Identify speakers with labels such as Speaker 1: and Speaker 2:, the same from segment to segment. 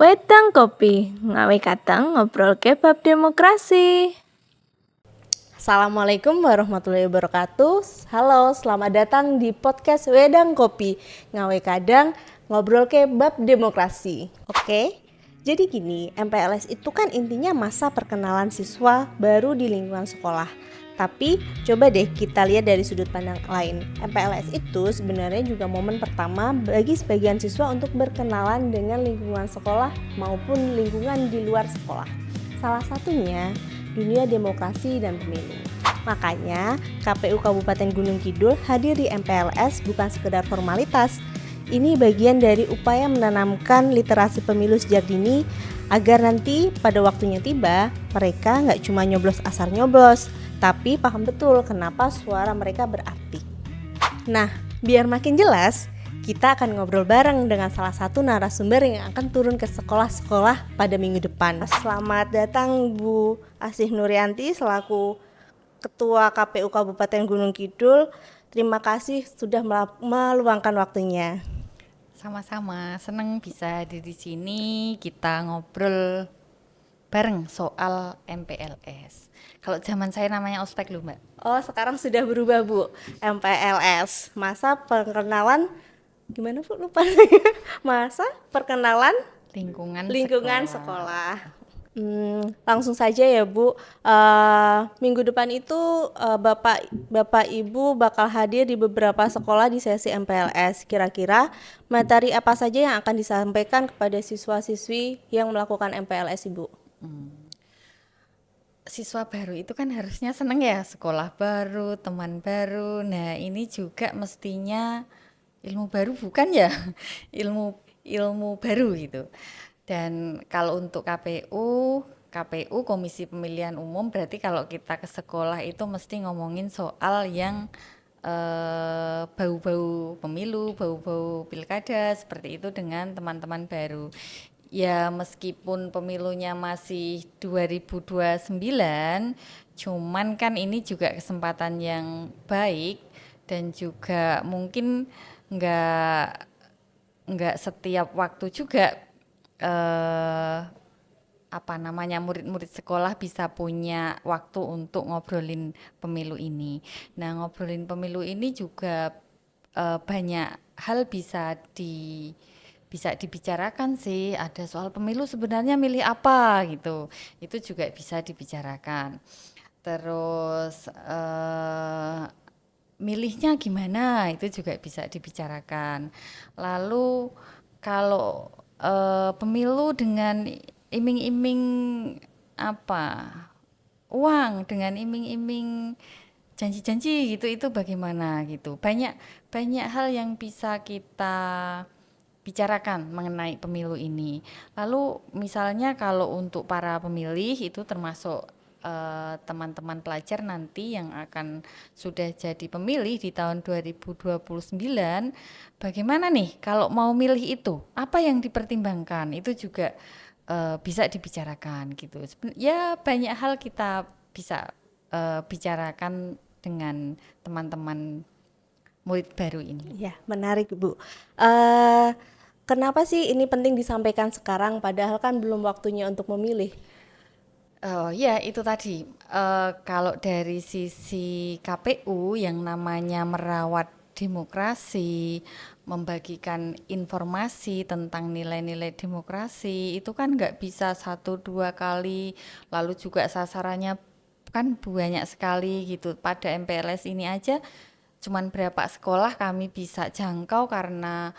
Speaker 1: Wedang kopi, ngawe kadang ngobrol kebab demokrasi. Assalamualaikum warahmatullahi wabarakatuh. Halo, selamat datang di podcast Wedang Kopi, ngawe kadang ngobrol kebab demokrasi. Oke, jadi gini, MPLS itu kan intinya masa perkenalan siswa baru di lingkungan sekolah. Tapi coba deh kita lihat dari sudut pandang lain. MPLS itu sebenarnya juga momen pertama bagi sebagian siswa untuk berkenalan dengan lingkungan sekolah maupun lingkungan di luar sekolah. Salah satunya dunia demokrasi dan pemilu. Makanya KPU Kabupaten Gunung Kidul hadir di MPLS bukan sekedar formalitas. Ini bagian dari upaya menanamkan literasi pemilu sejak dini agar nanti pada waktunya tiba mereka nggak cuma nyoblos asal nyoblos, tapi paham betul kenapa suara mereka berarti. Nah, biar makin jelas, kita akan ngobrol bareng dengan salah satu narasumber yang akan turun ke sekolah-sekolah pada minggu depan. Selamat datang Bu Asih Nuryanti selaku Ketua KPU Kabupaten Gunung Kidul. Terima kasih sudah meluangkan waktunya.
Speaker 2: Sama-sama, seneng bisa di sini kita ngobrol bareng soal MPLS. Kalau zaman saya namanya ospek loh Mbak.
Speaker 1: Oh, sekarang sudah berubah Bu, MPLS. Masa perkenalan gimana Bu, lupa. Masa perkenalan
Speaker 2: Lingkungan
Speaker 1: sekolah. Langsung saja ya Bu. Minggu depan itu Bapak Ibu bakal hadir di beberapa sekolah di sesi MPLS. Kira-kira materi apa saja yang akan disampaikan kepada siswa-siswi yang melakukan MPLS Ibu?
Speaker 2: Siswa baru itu kan harusnya seneng ya, sekolah baru, teman baru. Nah, ini juga mestinya ilmu baru bukan ya? Ilmu ilmu baru gitu. Dan kalau untuk KPU Komisi Pemilihan Umum, berarti kalau kita ke sekolah itu mesti ngomongin soal yang bau-bau pemilu, bau-bau pilkada seperti itu dengan teman-teman baru. Ya meskipun pemilunya masih 2029, cuman kan ini juga kesempatan yang baik dan juga mungkin nggak nggak setiap waktu juga eh, apa namanya murid-murid sekolah bisa punya waktu untuk ngobrolin pemilu ini. Nah, ngobrolin pemilu ini juga banyak hal bisa dibicarakan sih. Ada soal pemilu sebenarnya milih apa gitu. Itu juga bisa dibicarakan. Terus milihnya gimana itu juga bisa dibicarakan. Lalu kalau pemilu dengan iming-iming apa uang dengan iming-iming janji-janji gitu itu bagaimana gitu. Banyak banyak hal yang bisa kita bicarakan mengenai pemilu ini. Lalu misalnya kalau untuk para pemilih itu termasuk teman-teman pelajar nanti yang akan sudah jadi pemilih di tahun 2029, bagaimana nih kalau mau milih itu? Apa yang dipertimbangkan? Itu juga bisa dibicarakan gitu. Ya banyak hal kita bisa bicarakan dengan teman-teman murid baru ini.
Speaker 1: Ya, menarik Bu. Eh, Kenapa sih ini penting disampaikan sekarang padahal kan belum waktunya untuk memilih?
Speaker 2: Oh ya itu tadi. Kalau dari sisi KPU yang namanya merawat demokrasi, membagikan informasi tentang nilai-nilai demokrasi itu kan nggak bisa satu dua kali, lalu juga sasarannya kan banyak sekali gitu. Pada MPLS ini aja cuman berapa sekolah kami bisa jangkau karena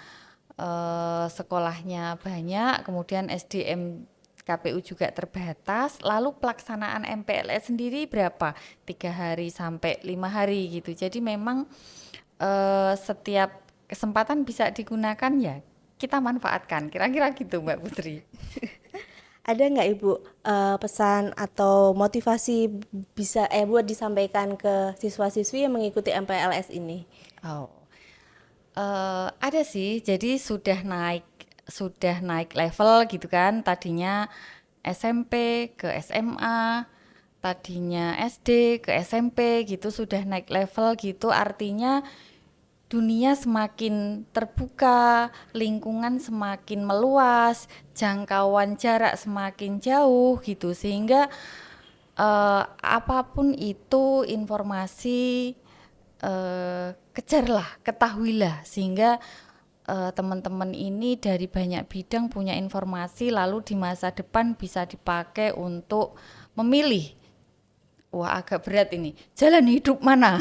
Speaker 2: sekolahnya banyak, kemudian SDM KPU juga terbatas, lalu pelaksanaan MPLS sendiri berapa? 3 hari sampai 5 hari gitu. Jadi memang setiap kesempatan bisa digunakan ya kita manfaatkan. Kira-kira gitu Mbak Putri.
Speaker 1: Ada nggak Ibu pesan atau motivasi bisa buat disampaikan ke siswa-siswi yang mengikuti MPLS ini?
Speaker 2: Oh, ada sih. Jadi sudah naik level gitu kan. Tadinya SMP ke SMA, tadinya SD ke SMP gitu sudah naik level gitu. Artinya dunia semakin terbuka, lingkungan semakin meluas, jangkauan jarak semakin jauh gitu, sehingga apapun itu informasi, kejarlah, ketahuilah, sehingga teman-teman ini dari banyak bidang punya informasi, lalu di masa depan bisa dipakai untuk memilih. Wah, agak berat ini. Jalan hidup mana?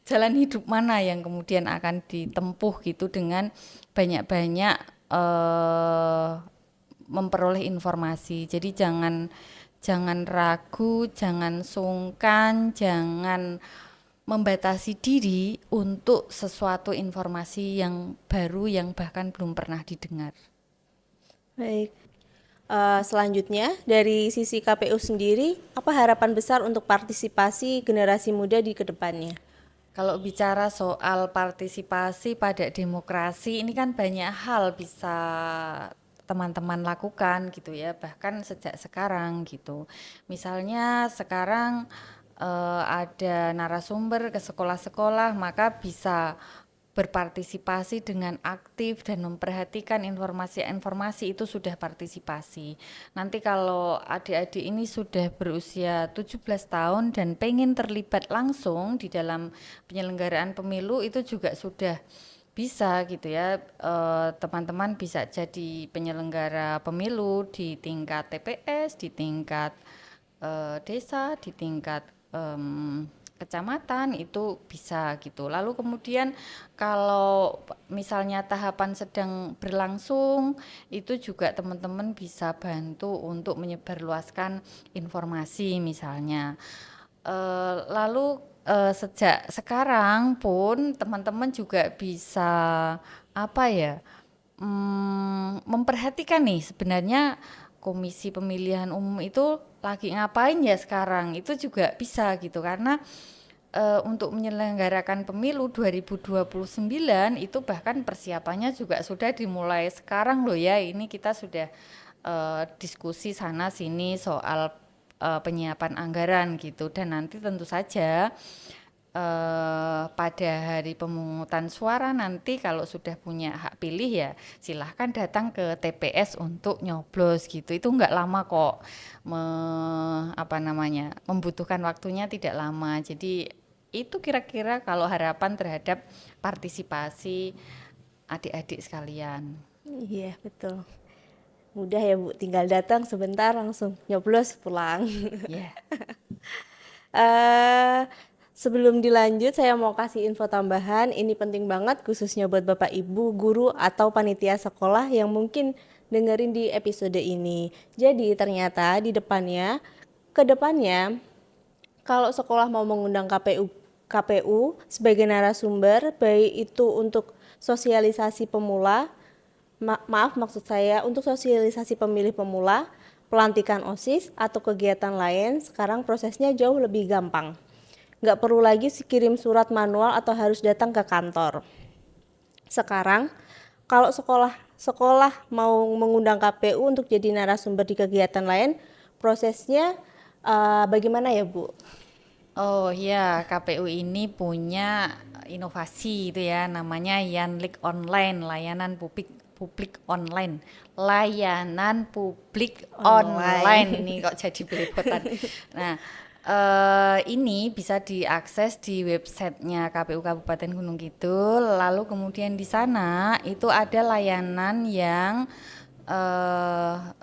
Speaker 2: Jalan hidup mana yang kemudian akan ditempuh gitu dengan banyak-banyak eh, memperoleh informasi. Jadi jangan ragu, jangan sungkan, jangan membatasi diri untuk sesuatu informasi yang baru yang bahkan belum pernah didengar.
Speaker 1: Baik. Selanjutnya, dari sisi KPU sendiri, apa harapan besar untuk partisipasi generasi muda di kedepannya?
Speaker 2: Kalau bicara soal partisipasi pada demokrasi, ini kan banyak hal bisa teman-teman lakukan gitu ya, bahkan sejak sekarang gitu. Misalnya sekarang ada narasumber ke sekolah-sekolah, maka bisa berpartisipasi dengan aktif dan memperhatikan informasi-informasi, itu sudah partisipasi. Nanti kalau adik-adik ini sudah berusia 17 tahun dan pengen terlibat langsung di dalam penyelenggaraan pemilu, itu juga sudah bisa gitu ya. Teman-teman bisa jadi penyelenggara pemilu di tingkat TPS, di tingkat desa, di tingkat kecamatan, itu bisa gitu. Lalu kemudian kalau misalnya tahapan sedang berlangsung, itu juga teman-teman bisa bantu untuk menyebarluaskan informasi misalnya. Lalu sejak sekarang pun teman-teman juga bisa apa ya, memperhatikan nih sebenarnya Komisi Pemilihan Umum itu lagi ngapain ya sekarang, itu juga bisa gitu, karena untuk menyelenggarakan pemilu 2029 itu bahkan persiapannya juga sudah dimulai sekarang loh ya. Ini kita sudah diskusi sana sini soal penyiapan anggaran gitu, dan nanti tentu saja pada hari pemungutan suara nanti kalau sudah punya hak pilih ya silahkan datang ke TPS untuk nyoblos gitu. Itu nggak lama kok, membutuhkan waktunya tidak lama. Jadi itu kira-kira kalau harapan terhadap partisipasi adik-adik sekalian.
Speaker 1: Iya, betul. Mudah ya Bu, tinggal datang sebentar langsung nyoblos pulang.
Speaker 2: Ya.
Speaker 1: Eh, Sebelum dilanjut, saya mau kasih info tambahan. Ini penting banget khususnya buat Bapak Ibu, guru atau panitia sekolah yang mungkin dengerin di episode ini. Jadi ternyata ke depannya kalau sekolah mau mengundang KPU sebagai narasumber, baik itu untuk sosialisasi pemula, maaf maksud saya untuk sosialisasi pemilih pemula, pelantikan OSIS atau kegiatan lain, sekarang prosesnya jauh lebih gampang. Nggak perlu lagi kirim surat manual atau harus datang ke kantor. Sekarang kalau sekolah mau mengundang KPU untuk jadi narasumber di kegiatan lain, prosesnya bagaimana ya Bu?
Speaker 2: Oh ya, KPU ini punya inovasi itu ya, namanya Yanlik Online, layanan publik publik online. Layanan publik online.
Speaker 1: Online.
Speaker 2: Ini kok jadi belepotan. Nah, ini bisa diakses di websitenya KPU Kabupaten Gunung Kidul. Lalu kemudian di sana itu ada layanan yang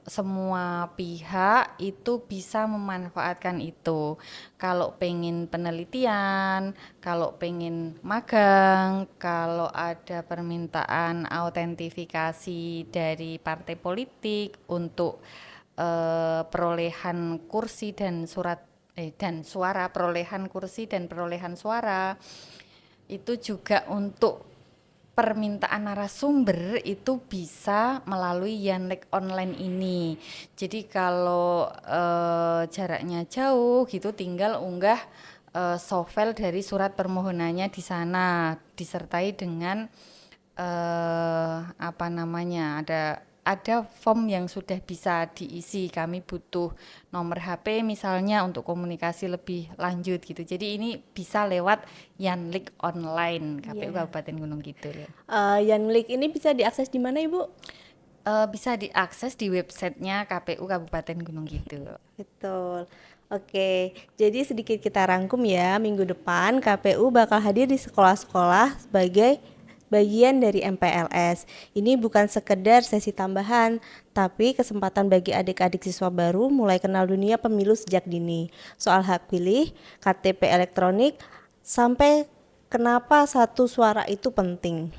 Speaker 2: semua pihak itu bisa memanfaatkan itu. Kalau pengen penelitian, kalau pengen magang, kalau ada permintaan autentifikasi dari partai politik untuk perolehan kursi dan suara, perolehan kursi dan perolehan suara, itu juga untuk permintaan narasumber itu bisa melalui Yanlek online ini. Jadi kalau jaraknya jauh gitu tinggal unggah softfile dari surat permohonannya di sana disertai dengan ada ada form yang sudah bisa diisi. Kami butuh nomor HP misalnya untuk komunikasi lebih lanjut gitu. Jadi ini bisa lewat Yanlik online KPU
Speaker 1: Iya.
Speaker 2: Kabupaten Gunung Kidul.
Speaker 1: Yanlik ini bisa diakses di mana Ibu?
Speaker 2: Bisa diakses di websitenya KPU Kabupaten Gunung Kidul.
Speaker 1: Betul. Oke, jadi sedikit kita rangkum ya. Minggu depan KPU bakal hadir di sekolah-sekolah sebagai bagian dari MPLS. Ini bukan sekedar sesi tambahan, tapi kesempatan bagi adik-adik siswa baru mulai kenal dunia pemilu sejak dini. Soal hak pilih, KTP elektronik, sampai kenapa satu suara itu penting.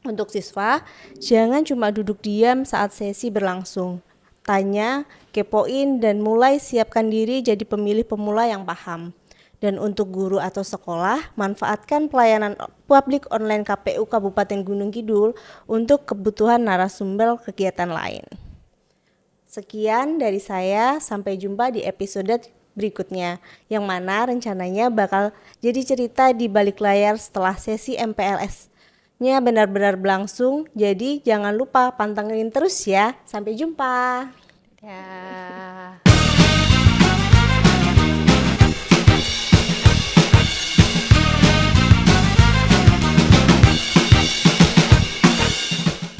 Speaker 1: Untuk siswa, jangan cuma duduk diam saat sesi berlangsung. Tanya, kepoin, dan mulai siapkan diri jadi pemilih pemula yang paham. Dan untuk guru atau sekolah, manfaatkan pelayanan publik online KPU Kabupaten Gunung Kidul untuk kebutuhan narasumber kegiatan lain. Sekian dari saya, sampai jumpa di episode berikutnya, yang mana rencananya bakal jadi cerita di balik layar setelah sesi MPLS-nya benar-benar berlangsung. Jadi jangan lupa pantengin terus ya. Sampai jumpa.
Speaker 2: Ya.